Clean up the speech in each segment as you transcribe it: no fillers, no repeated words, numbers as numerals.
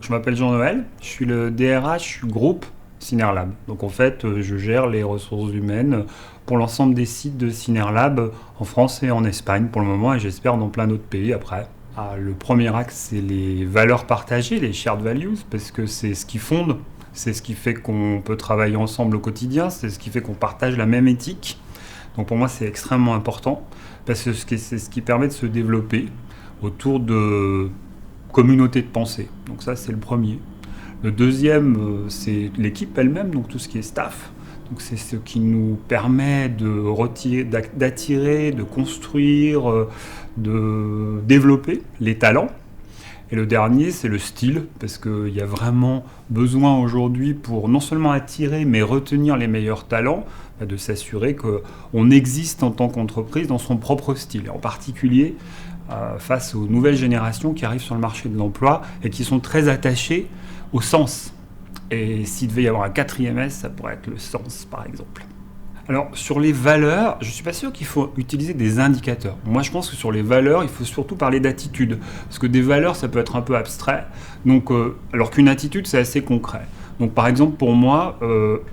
Je m'appelle Jean-Noël, je suis le DRH groupe Synerlab. Donc en fait, je gère les ressources humaines pour l'ensemble des sites de Synerlab en France et en Espagne pour le moment et j'espère dans plein d'autres pays après. Le premier axe, c'est les valeurs partagées, les shared values, parce que c'est ce qui fonde, c'est ce qui fait qu'on peut travailler ensemble au quotidien, c'est ce qui fait qu'on partage la même éthique. Donc pour moi, c'est extrêmement important parce que c'est ce qui permet de se développer autour de communauté de pensée. Donc ça, c'est le premier. Le deuxième, c'est l'équipe elle-même, donc tout ce qui est staff. Donc c'est ce qui nous permet d'attirer, de construire, de développer les talents. Et le dernier, c'est le style, parce qu'il y a vraiment besoin aujourd'hui pour non seulement attirer, mais retenir les meilleurs talents, de s'assurer qu'on existe en tant qu'entreprise dans son propre style. En particulier, face aux nouvelles générations qui arrivent sur le marché de l'emploi et qui sont très attachées au sens. Et s'il devait y avoir un quatrième S, ça pourrait être le sens, par exemple. Alors, sur les valeurs, je ne suis pas sûr qu'il faut utiliser des indicateurs. Moi, je pense que sur les valeurs, il faut surtout parler d'attitude. Parce que des valeurs, ça peut être un peu abstrait. Donc, alors qu'une attitude, c'est assez concret. Donc, par exemple, pour moi,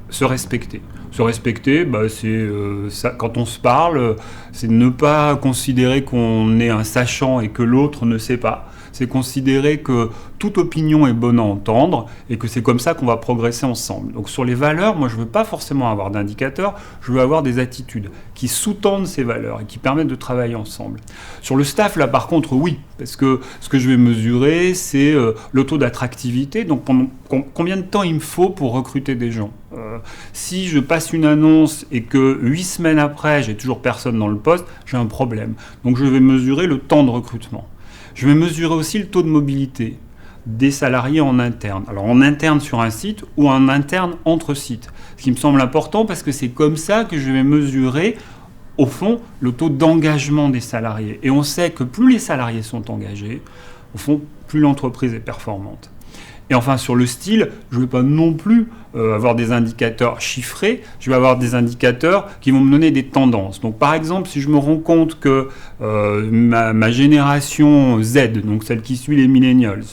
se respecter. Se respecter, c'est ça, quand on se parle, c'est ne pas considérer qu'on est un sachant et que l'autre ne sait pas. C'est considérer que toute opinion est bonne à entendre et que c'est comme ça qu'on va progresser ensemble. Donc sur les valeurs, moi je ne veux pas forcément avoir d'indicateurs, je veux avoir des attitudes qui sous-tendent ces valeurs et qui permettent de travailler ensemble. Sur le staff, là par contre, oui, parce que ce que je vais mesurer, c'est le taux d'attractivité. Donc pendant combien de temps il me faut pour recruter des gens. Si je passe une annonce et que 8 semaines après, j'ai toujours personne dans le poste, j'ai un problème. Donc je vais mesurer le temps de recrutement. Je vais mesurer aussi le taux de mobilité des salariés en interne. Alors en interne sur un site ou en interne entre sites. Ce qui me semble important parce que c'est comme ça que je vais mesurer, au fond, le taux d'engagement des salariés. Et on sait que plus les salariés sont engagés, au fond, plus l'entreprise est performante. Et enfin, sur le style, je ne vais pas non plus avoir des indicateurs chiffrés, je vais avoir des indicateurs qui vont me donner des tendances. Donc par exemple, si je me rends compte que ma génération Z, donc celle qui suit les millennials,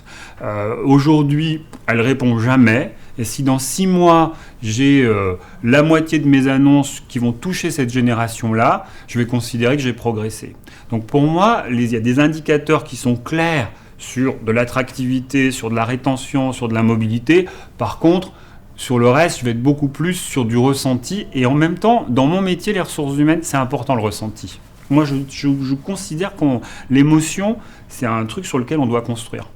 aujourd'hui, elle répond jamais. Et si dans 6 mois, j'ai la moitié de mes annonces qui vont toucher cette génération-là, je vais considérer que j'ai progressé. Donc pour moi, il y a des indicateurs qui sont clairs sur de l'attractivité, sur de la rétention, sur de la mobilité. Par contre, sur le reste, je vais être beaucoup plus sur du ressenti. Et en même temps, dans mon métier, les ressources humaines, c'est important le ressenti. Moi, je considère que l'émotion, c'est un truc sur lequel on doit construire.